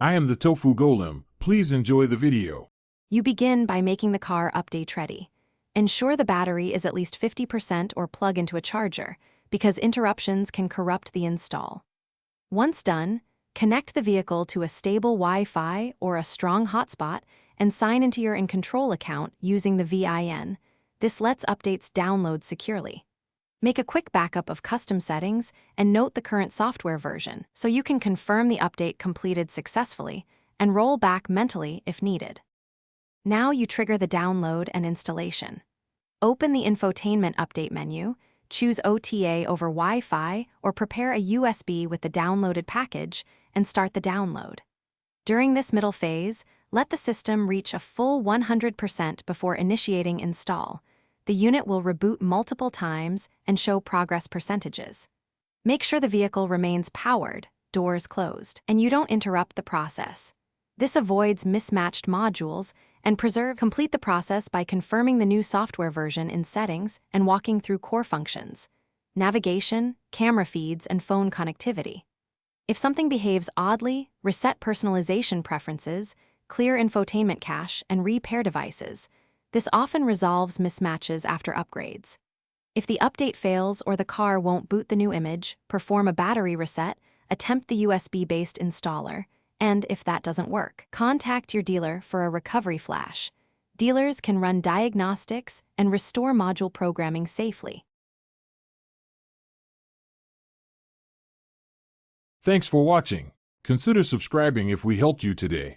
I am the Tofu Golem. Please enjoy the video. You begin by making the car update ready. Ensure the battery is at least 50% or plug into a charger, because interruptions can corrupt the install. Once done, connect the vehicle to a stable Wi-Fi or a strong hotspot and sign into your In-Control account using the VIN. This lets updates download securely. Make a quick backup of custom settings and note the current software version so you can confirm the update completed successfully and roll back mentally if needed. Now you trigger the download and installation. Open the infotainment update menu, choose OTA over Wi-Fi, or prepare a USB with the downloaded package and start the download. During this middle phase, let the system reach a full 100% before initiating install. The unit will reboot multiple times and show progress percentages. Make sure the vehicle remains powered, doors closed, and you don't interrupt the process. This avoids mismatched modules and complete the process by confirming the new software version in settings and walking through core functions, navigation, camera feeds, and phone connectivity. If something behaves oddly, reset personalization preferences, clear infotainment cache, and repair devices. This often resolves mismatches after upgrades. If the update fails or the car won't boot the new image, perform a battery reset, attempt the USB-based installer, and if that doesn't work, contact your dealer for a recovery flash. Dealers can run diagnostics and restore module programming safely. Thanks for watching. Consider subscribing if we helped you today.